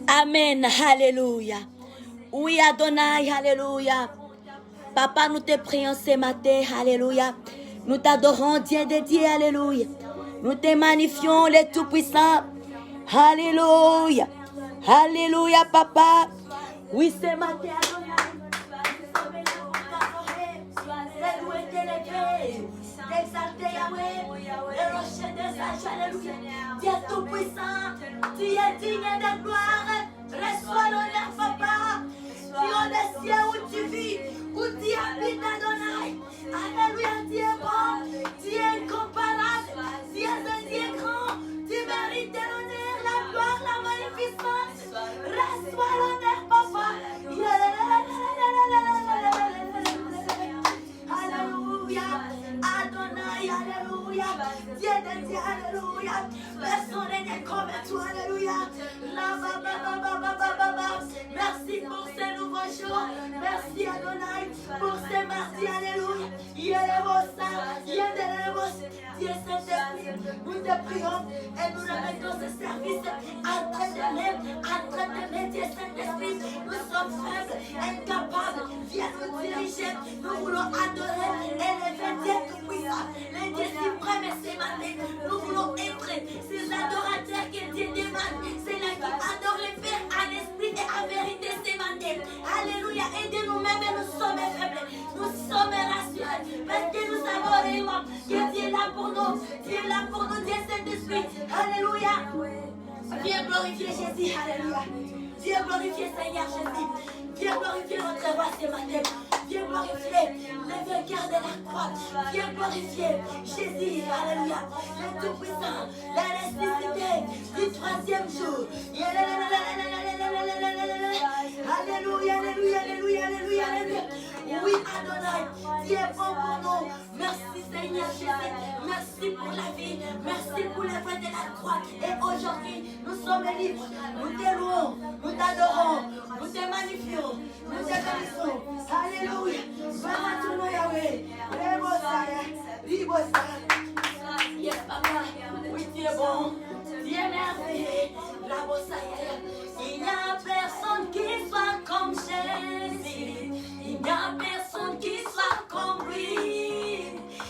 Amen. Alléluia. Oui, Adonai. Alléluia. Papa, nous te prions ce matin. Alléluia. Nous t'adorons, Dieu de Dieu. Alléluia. Nous te magnifions, les tout-puissants. Alléluia. Alléluia, Papa. Oui, ce matin, Adonai. Exalté Yahweh, le rocher des âges, alléluia. Dieu tout-puissant, tu es digne de gloire. Reçois l'honneur, Papa. Tu es des cieux où tu vis, où tu habites, Adonai. Alléluia, tu es bon, tu es incomparable, tu es un Dieu grand. Tu mérites l'honneur, la gloire, la magnificence. Reçois l'honneur, Papa. Alléluia, Adonai, alléluia, Dieu de Dieu, alléluia, personne n'est comme toi, alléluia, merci pour ce nouveau jour, merci Adonai, pour ce mardi, alléluia, Dieu Saint-Esprit, nous te prions et nous remettons ce service entre tes mains, Dieu Saint-Esprit, nous sommes faibles, incapables, viens nous diriger, nous voulons adorer, élever Dieu tout-puissant, le Dieu suprême ce matin, nous voulons être ces adorateurs que Dieu demande, c'est là qui adore le Père en esprit et en vérité ce matin, alléluia, aidez-nous même, nous sommes faibles, nous sommes rassurés, parce que nous savons réellement que Dieu est là pour nous, Dieu est là pour nous, Dieu Saint-Esprit, alléluia, viens glorifier Jésus, alléluia, viens glorifier Seigneur Jésus, viens glorifier notre roi ce matin, viens glorifier le vainqueur de la croix, viens glorifier Jésus, alléluia, le tout-puissant, la ressuscité du troisième jour, alléluia, alléluia, alléluia, alléluia, alléluia, oui Adonai, Dieu est bon pour nous, merci Seigneur Jésus, merci pour la vie, merci pour le fait de la croix, et aujourd'hui nous sommes libres, nous te louons, nous t'adorons, nous te magnifions, nous te bénissons, alléluia, Baratou Yahweh, Ribosaya, yes Papa, oui tu es bon, tu es merveilleux, Rabosaya, il n'y a personne qui soit comme Jésus, il n'y a personne qui soit comme lui,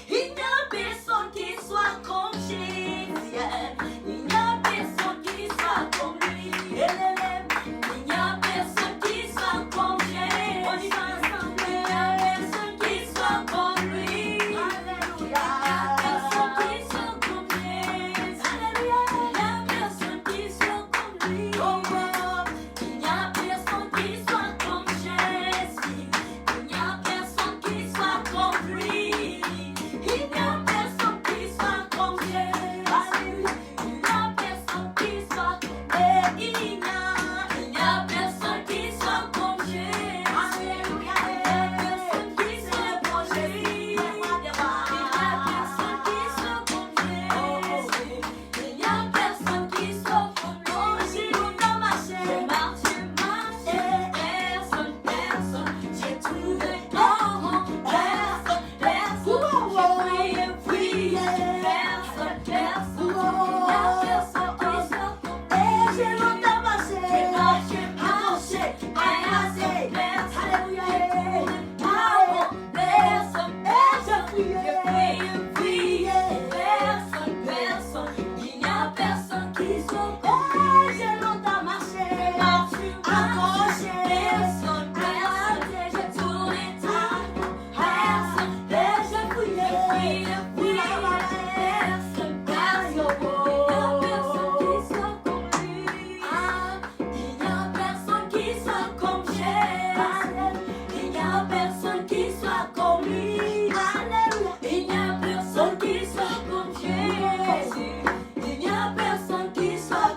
il n'y a personne qui soit comme Jésus, il n'y a personne qui soit comme lui, il n'y a personne qui soit comme Jésus, on y va ensemble, il n'y a personne qui soit comme lui, alléluia, il n'y a personne qui soit comme Jésus, alléluia, il n'y a personne qui soit comme lui, oh, oh, il n'y a personne qui soit comme Jésus, il n'y a personne qui soit comme lui, il n'y a personne qui soit comme Jésus, alléluia, il n'y a personne qui soit, et il n'y a personne qui soit comme Jésus, alléluia, il n'y a personne qui soit comme Jésus, il n'y a personne qui soit comme Jésus, il n'y a personne qui soit comme Jésus, dans ma chair, personne, j'ai trouvé personne, j'ai prié, personne, il n'y a personne qui soit comme et j'ai longtemps marché, alléluia, personne, j'ai prié, personne, il n'y a personne qui soit comme j'ai longtemps marché, accroché, personne, j'ai tourné personne, j'ai prié, personne, il n'y a personne qui soit comme Jésus, il n'y a personne qui soit comme lui, alléluia, il n'y a personne qui soit comme Jésus, il n'y a personne qui soit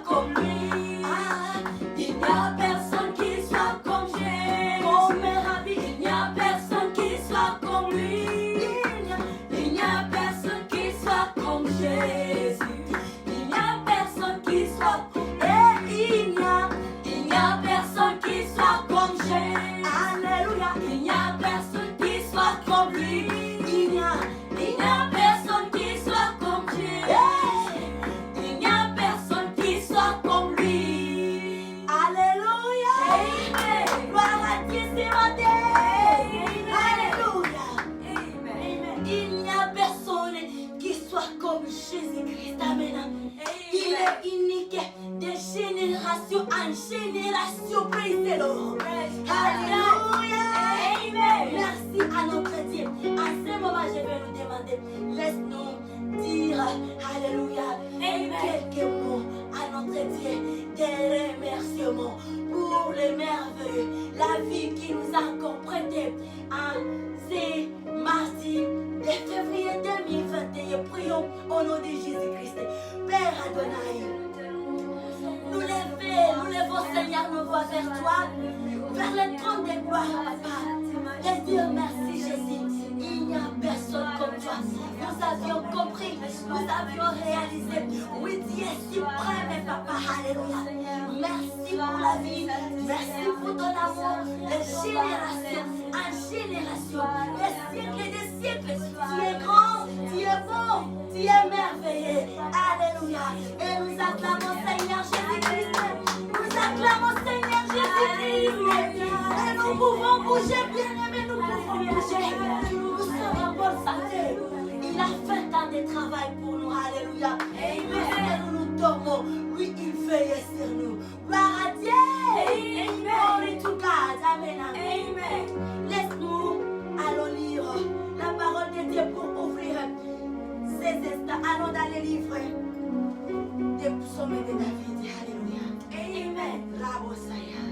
est unique de génération en génération. Praise the Lord. Alléluia. Amen. Merci à notre Dieu. À ce moment, je vais nous demander, laisse-nous dire, Alléluia, quelques mots à notre Dieu, des remerciements pour les merveilles, la vie qui nous a encore prêté en ces mardi de février 2021. Prions au nom de Jésus-Christ. Père Adonai, nous levons Seigneur nos voix vers toi, vers le trône de gloire, Papa, et dire merci Jésus. Il n'y a personne comme toi. Nous avions compris, nous avions réalisé. Oui, Dieu est suprême, Papa. Alléluia. Merci pour la vie. Merci pour ton amour. De génération en génération, des siècles et des siècles. Tu es grand, tu es bon, tu es merveilleux. Alléluia. Et nous acclamons Seigneur Jésus-Christ. Nous acclamons Seigneur Jésus-Christ. Et nous pouvons bouger, bien-aimés, nous pouvons bouger. Nous sommes en bonne santé. Il a fait tant de travail pour nous. Alléluia. Amen. Nous nous dormons. Lui, il veille sur nous. Gloire à Dieu. Amen. Glory to God. Amen. Amen. Laisse-nous allons lire la parole de Dieu pour ouvrir ces instants. Allons dans les livres des psaumes de David. Alléluia. Amen. Rabosaya.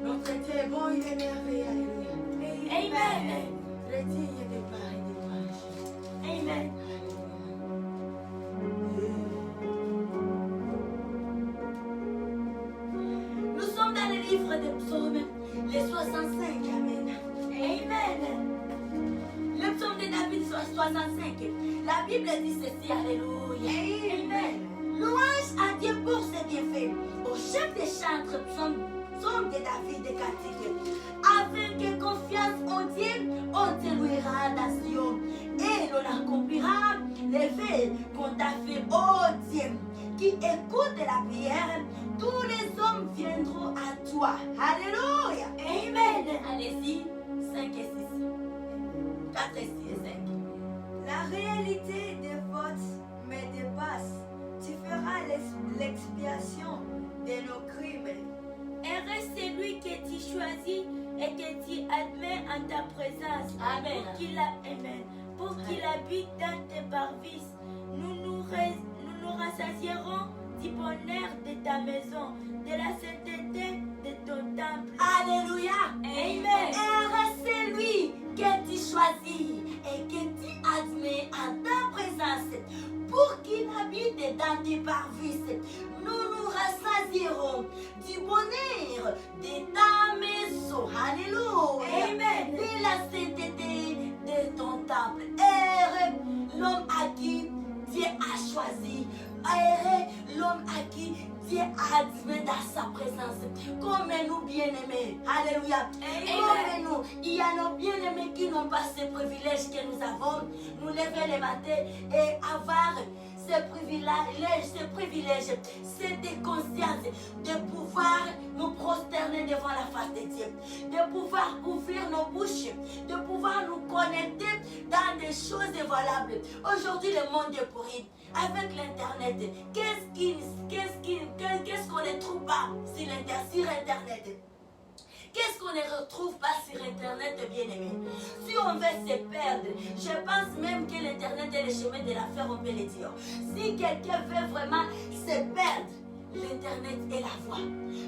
Notre Dieu est bon, il est merveilleux. Alléluia. Amen. Le Dieu est de part et de louange. Amen. Nous sommes dans le livre des psaumes, les 65. Amen. Amen. Le psaume de David 65. La Bible dit ceci. Alléluia. Amen. Louange à Dieu pour ses bienfaits. Au chef des chantres, psaume de David de cantique. Avec confiance en Dieu, on te louera dans Sion. Et l'on accomplira les vœux qu'on t'a fait, oh Dieu. Qui écoute la prière, tous les hommes viendront à toi. Alléluia. Amen. Allez-y. 5 et 6. 4 et 6 et 5. La réalité des votes me dépasse. Tu feras l'expiation de nos crimes. Heureux celui que tu choisis et que tu admets en ta présence. Amen. Pour qu'il habite dans tes parvis. Nous nous rassasierons du bonheur de ta maison, de la sainteté de ton temple. Alléluia. Amen. Heureux c'est lui que tu choisis et que tu admets en ta présence pour qu'il habite dans tes parvis. Nous nous rassasierons du bonheur de ta maison. Alléluia. Amen. De la sainteté de ton temple. Heureux l'homme à qui Dieu a choisi. Heureux l'homme à qui Dieu admet dans sa présence. Comme nous bien-aimés. Alléluia. Comme nous. Il y a nos bien-aimés qui n'ont pas ce privilège que nous avons. Nous lever le matin et avoir ce privilège, cette conscience de pouvoir nous prosterner devant la face de Dieu, de pouvoir ouvrir nos bouches, de pouvoir nous connecter dans des choses valables. Aujourd'hui, le monde est pourri. Avec l'Internet, qu'est-ce qu'on ne trouve pas sur Internet? Qu'est-ce qu'on ne retrouve pas sur Internet, bien-aimé? Si on veut se perdre, je pense même que l'Internet est le chemin de l'affaire, on peut le dire. Si quelqu'un veut vraiment se perdre, l'Internet est la voie.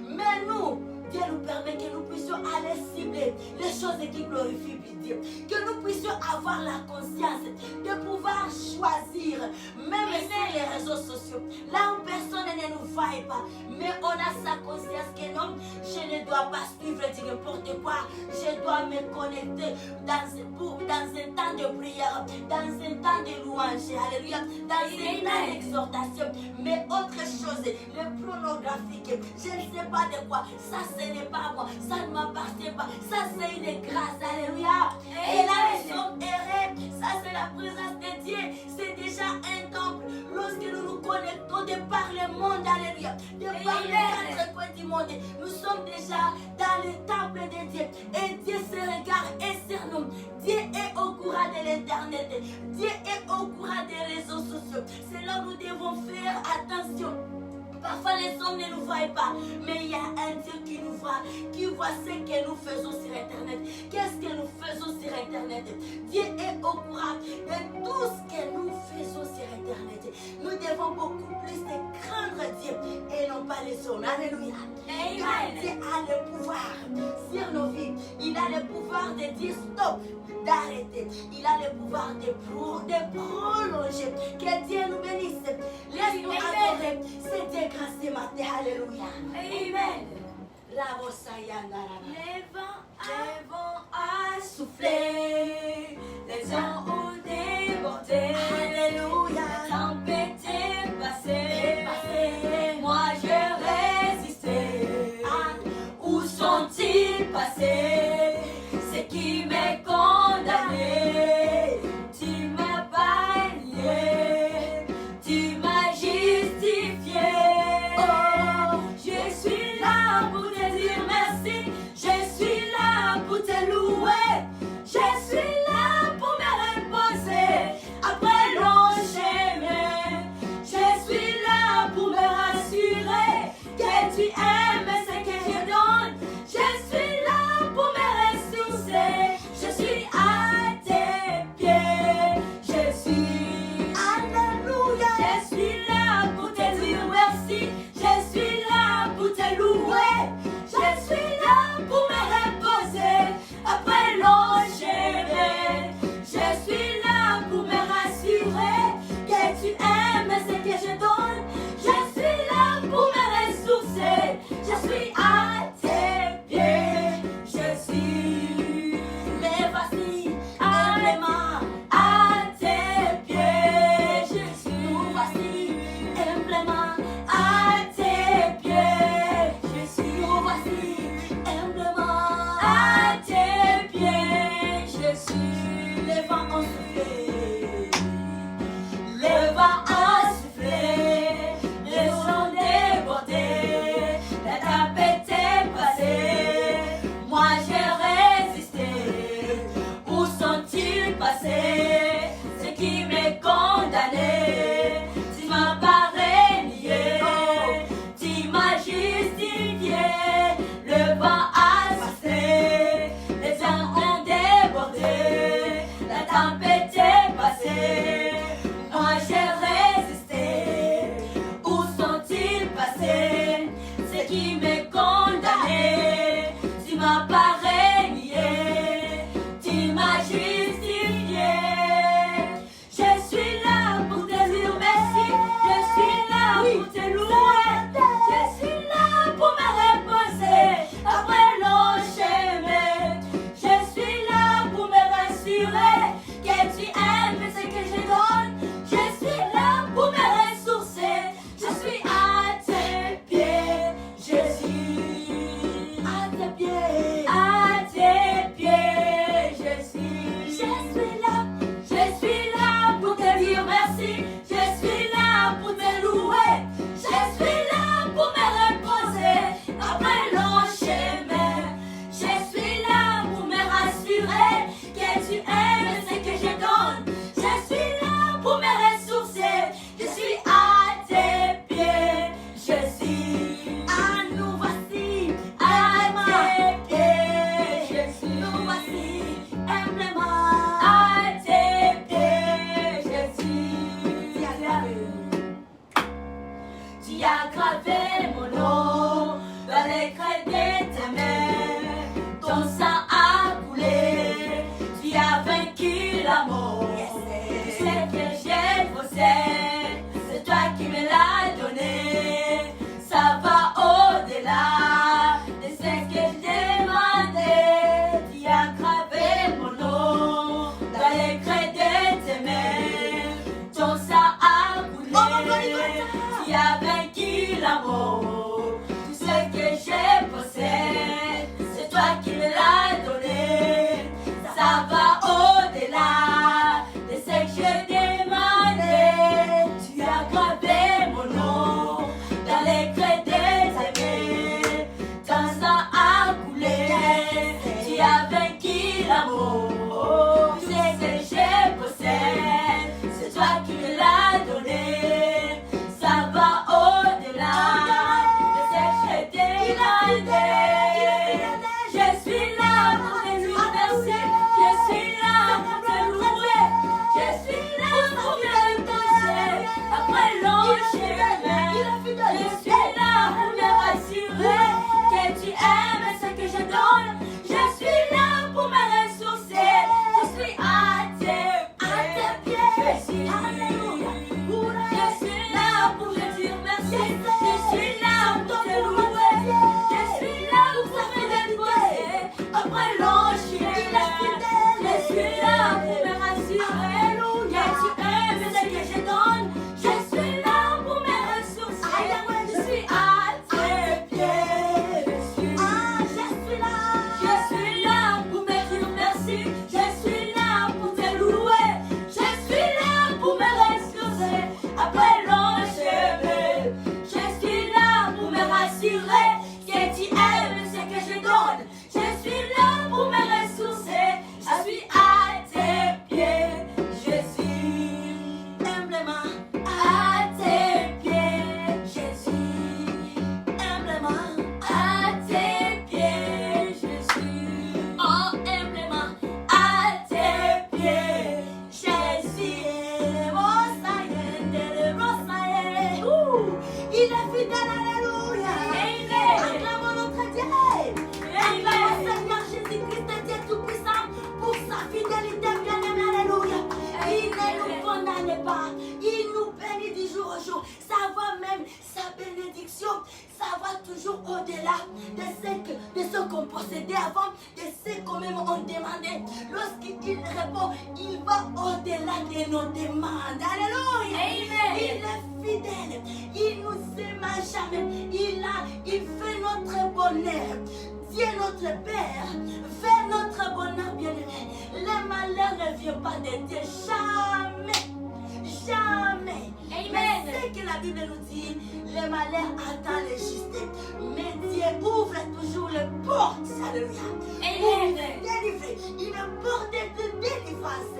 Mais nous, Dieu nous permet que nous puissions aller cibler les choses qui glorifient Dieu. Que nous puissions avoir la conscience de pouvoir choisir, même sur les réseaux sociaux, là où personne ne nous voit pas. Mais on a sa conscience que non, je ne dois pas suivre du n'importe quoi. Je dois me connecter dans un temps de prière, dans un temps de louange, alléluia, dans un temps d'exhortation. Mais autre chose, le pornographique, je ne sais pas de quoi, ça ce n'est pas moi, ça ne m'appartient pas, ça c'est une grâce, alléluia. Et là nous sommes errés, ça c'est la présence de Dieu, c'est déjà un temple. Lorsque nous nous connectons de par le monde, alléluia, de par les 4 coins du monde, demandé. Nous sommes déjà dans le temple de Dieu. Et Dieu se regarde et sur nous. Dieu est au courant de l'internet. Dieu est au courant des réseaux sociaux. C'est là où nous devons faire attention. Parfois les hommes ne nous voient pas, mais il y a un Dieu qui nous voit ce que nous faisons sur Internet. Qu'est-ce que nous faisons sur Internet? Dieu est au courant de tout ce que nous faisons sur Internet. Nous devons beaucoup plus de craindre Dieu et non pas les hommes. Alléluia. Car Dieu a le pouvoir sur nos vies. Il a le pouvoir de dire stop, d'arrêter. Il a le pouvoir de prolonger. Que Dieu nous bénisse. Laisse-nous adorer. C'est Dieu grâce ce matin. Alléluia. Amen. Les vents a soufflé, les eaux ont débordé. Alléluia. La tempête est passée, moi j'ai résisté. Où sont-ils passés, ceux qui m'ont condamné? Tu m'as pas lié, tu m'as justifié. Oh, je suis là pour te dire merci, je suis là pour te louer, je suis Alléluia. Je suis là pour te dire merci. Je suis là pour te louer. Je suis là pour ta fidélité. Après l'ange, je suis là. Je suis là pour me rassurer. Alléluia. Tu aimes ce que je donne. Je suis là pour me ressourcer. Je suis à tes pieds. Je suis là pour te dire merci. Je suis là pour te louer. Je suis là pour me ressourcer. Après l'enchaîner. Je suis là pour me rassurer que tu aimes ce que je donne. Je suis là pour me ressourcer. Je suis à tes pieds. Je suis humblement à tes pieds. Je suis humblement à tes pieds. Je suis humblement à tes pieds. Je suis il est fidèle, alléluia. Acclamons notre Dieu. Acclamons Seigneur Jésus-Christ, Dieu Tout-Puissant, pour sa fidélité bien-aimée, alléluia. Il ne nous condamne pas, il nous bénit du jour au jour. Ça va même, sa bénédiction, ça va toujours au-delà de ce qu'on possédait avant, de ce qu'on même on demandait. Lorsqu'il répond, il va au-delà de nos demandes. Alléluia. Amen. Il est fidèle, il nous aime à jamais, il fait notre bonheur. Dieu notre Père, fait notre bonheur bien-aimé. Le malheur ne vient pas de Dieu, jamais, jamais. Amen. Mais ce que la Bible nous dit, le malheur attend les justes, mais Dieu ouvre toujours les portes, alléluia. Amen. Pour délivrer, une porte de délivrance.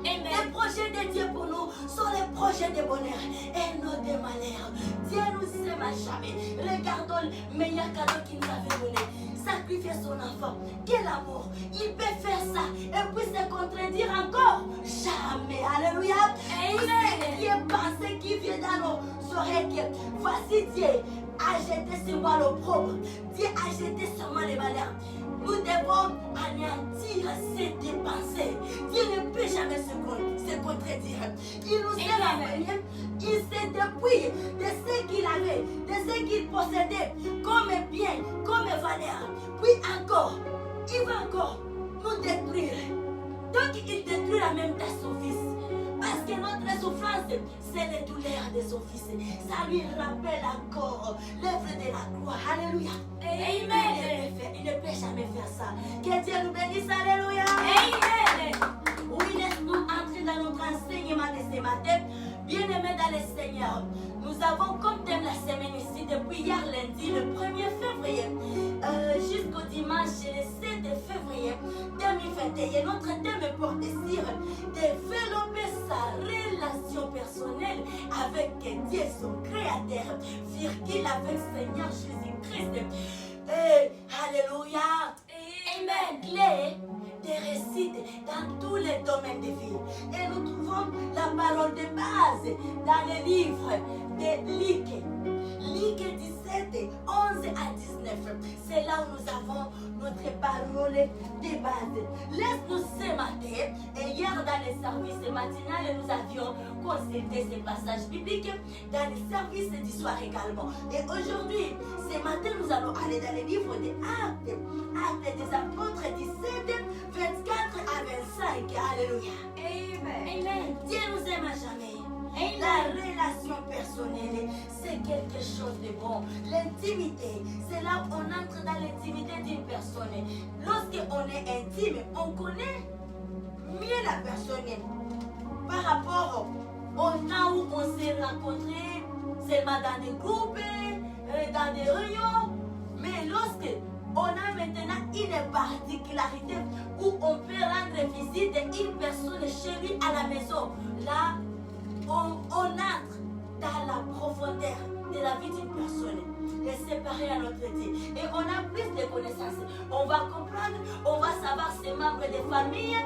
Amen. Les projets de Dieu pour nous sont les projets de bonheur et non de malheur. Dieu nous aime à jamais. Regardons le meilleur cadeau qu'il nous avait donné. Sacrifier son enfant. Quel amour. Il peut faire ça et puis se contredire encore. Jamais. Alléluia. Amen. Qui est pensé, qui vient dans nos oreilles. Voici Dieu a jeté sur moi l'opprobre. Dieu a jeté sur moi les malheurs. Nous devons anéantir ces pensées. Dieu ne peut jamais se contredire. Il nous a amené. Il s'est dépouillé de ce qu'il avait, de ce qu'il possédait, comme bien, comme valeur. Puis encore, il va encore nous détruire. Donc il détruit en même temps son fils. Parce que notre souffrance, c'est les douleurs de son fils. Ça lui rappelle encore l'œuvre de la croix. Alléluia. Amen. Il ne peut jamais faire ça. Que Dieu nous bénisse. Alléluia. Amen. Oui, laisse-nous entrer dans notre enseignement de ce matin. Bien-aimés dans le Seigneur, nous avons comme thème la semaine ici, depuis hier lundi, le 1er février, jusqu'au dimanche, le 7 février 2021. Notre thème porte sur développer sa relation personnelle avec Dieu, son Créateur, virgule avec Seigneur Jésus-Christ. Alléluia. Amen. Clé de réussite dans tous les domaines de vie. Et nous trouvons la parole de base dans le livre de Luc. Luc 17, 11 à 19. C'est là où nous avons notre parole de base. Laisse-nous ce matin, et hier dans le service matinal, nous avions consulté ces passages bibliques dans le service du soir également. Et aujourd'hui, ce matin, nous allons aller dans le livre des Actes. Actes des Apôtres 17, 24 à 25. Alléluia. Amen. Dieu nous aime à jamais. Amen. La relation personnelle, c'est quelque chose de bon. L'intimité, c'est là où on entre dans l'intimité d'une personne. Lorsqu'on est intime, on connaît mieux la personne par rapport au temps où on s'est rencontrés seulement dans des groupes, dans des réunions. Mais lorsque on a maintenant une particularité où on peut rendre visite à une personne chez lui à la maison, là, on entre dans la profondeur de la vie d'une personne, et séparée à notre Dieu. Et on a plus de connaissances. On va comprendre, on va savoir ses membres de famille,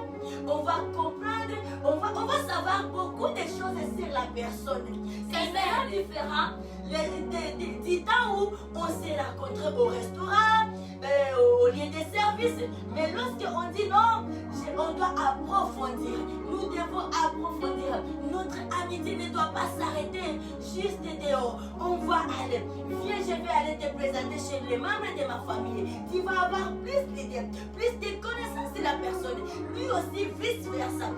on va comprendre, on va savoir beaucoup de choses sur la personne. C'est vraiment différent du temps où on s'est rencontrés au restaurant, au lieu de service. Mais lorsqu'on dit non, on doit approfondir. Nous devons approfondir. Notre amitié ne doit pas s'arrêter juste dehors. On va aller. Viens, je vais aller te présenter chez les membres de ma famille. Tu vas avoir plus d'idées, plus de connaissances de la personne. Lui aussi, vice-versa.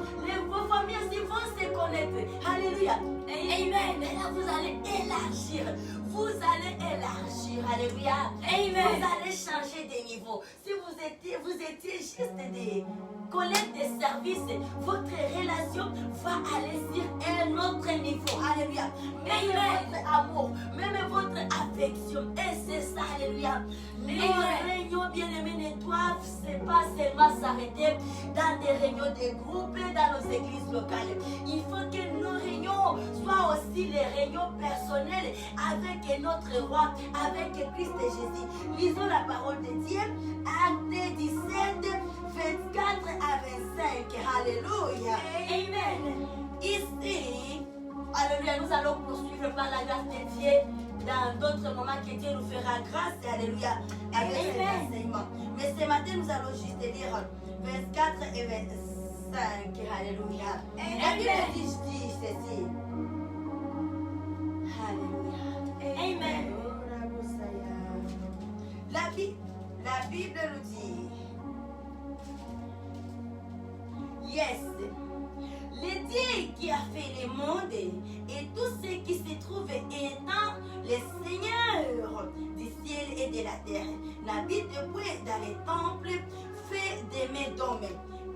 Vos familles aussi vont se connaître. Alléluia. Amen. Et là, vous allez élargir. Vous allez élargir. Alléluia. Amen. Vous allez changer de niveau. Si vous étiez juste des collègues de service, votre relation va aller sur un autre niveau. Alléluia. Même votre amour, même votre affection. Et c'est ça, alléluia. Nos réunions bien-aimés ne doivent pas seulement s'arrêter dans des réunions de groupe, dans nos églises locales. Il faut que nos réunions soient aussi les réunions personnelles avec notre roi, avec Christ Jésus. Lisons la parole de Dieu, Actes 17, 24 à 25. Alléluia. Amen. Ici, alléluia, nous allons poursuivre par la grâce de Dieu dans d'autres moments que Dieu nous fera grâce. Alléluia. Avec cet enseignement. Mais ce matin, nous allons juste lire 24 et 25. Alléluia. La Bible dit ceci. Alléluia. Amen. La Bible nous dit, yes, le Dieu qui a fait le monde et tout ce qui se trouve étant le Seigneur du ciel et de la terre, n'habite point dans les temples faits de mains d'hommes.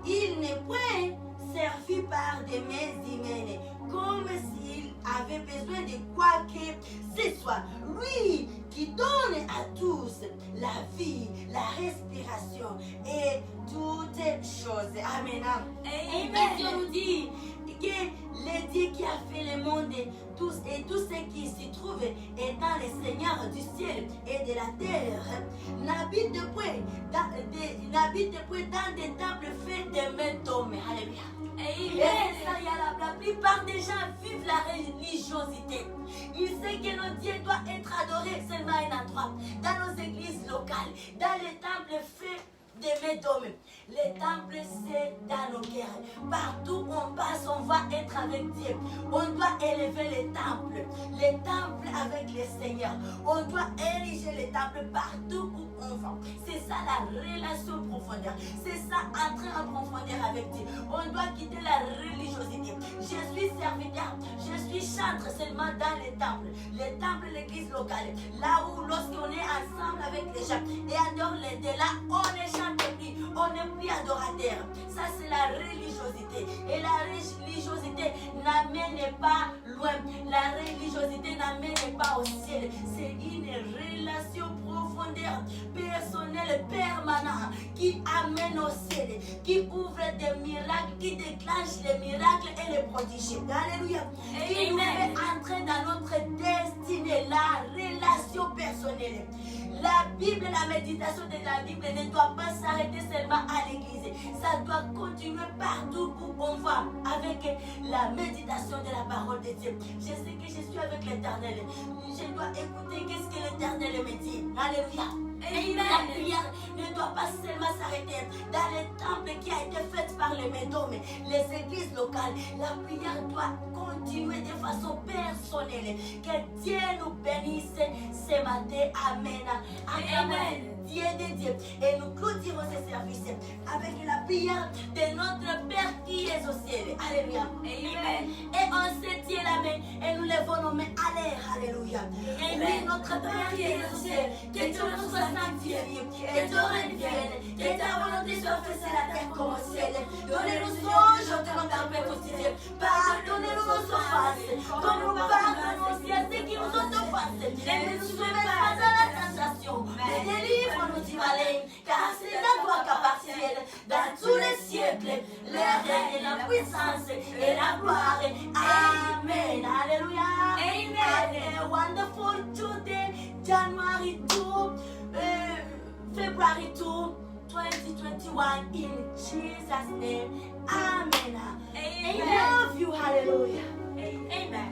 Il n'est point servi par des mains humaines, comme s'il avait besoin de quoi que ce soit. Lui qui donne à tous la vie, la respiration et toutes choses. Amen. Amen. Dieu nous dit que le Dieu qui a fait le monde et tout ce qui s'y trouve étant le Seigneur du ciel et de la terre, n'habite point dans des temples faits de mains d'hommes. Alléluia. Et ça, la plupart des gens vivent la religiosité. Ils savent que notre Dieu doit être adoré seulement à un endroit, dans nos églises locales, dans les temples faits de mains d'hommes. Les temples, c'est dans nos cœurs. Partout où on passe, on va être avec Dieu. On doit élever les temples avec le Seigneur. On doit ériger les temples partout où on va. C'est ça la relation profondeur. C'est ça entrer en profondeur avec Dieu. On doit quitter la religiosité. Je suis serviteur, je suis chantre seulement dans les temples, l'église locale. Là où lorsqu'on est ensemble avec les gens et adore de là, on ne chante plus, on n'est plus adorateur. Ça c'est la religiosité. Et la religiosité n'amène pas loin. La religiosité n'amène pas au ciel. C'est une relation profondeur, personnelle, permanente, qui amène au ciel, qui ouvre des miracles, qui déclenche les miracles et les prodiges. Alléluia. Qui nous fait entrer dans notre destinée, la relation personnelle. La Bible, la méditation de la Bible ne doit pas s'arrêter seulement à l'église. Ça doit continuer partout où on va avec la méditation de la parole de Dieu. Je sais que je suis avec l'Éternel. Je dois écouter qu'est-ce que l'Éternel me dit. Alléluia. Et la prière ne doit pas seulement s'arrêter dans les temples qui a été fait par les mains d'hommes, les églises locales. La prière doit continuer de façon personnelle. Que Dieu nous bénisse ce matin. Amen. Amen. Dieu de Dieu. Et nous clôturons ce service avec la prière de notre Père qui est au ciel. Alléluia. Amen. Et on se tient la main et nous levons nos mains à l'air. Alléluia. Amen. Notre Père qui est au ciel, que ton nom soit sanctifié, que ton règne vienne, que ta volonté soit faite sur la terre comme au ciel. Donnez-nous aujourd'hui notre pain quotidien. Pardonnez-nous nos offenses, comme nous pardonnons aussi à ceux qui nous ont offensés. Ne nous soumets pas à la tentation, mais délivre-nous du malin, car c'est à toi qu'appartiennent dans tous les siècles le règne et la puissance et la gloire. Amen. Alléluia. Amen. A wonderful today, January 2, February 2, 2021, in Jesus' name. Amen. Amen. I love you. Hallelujah. Amen.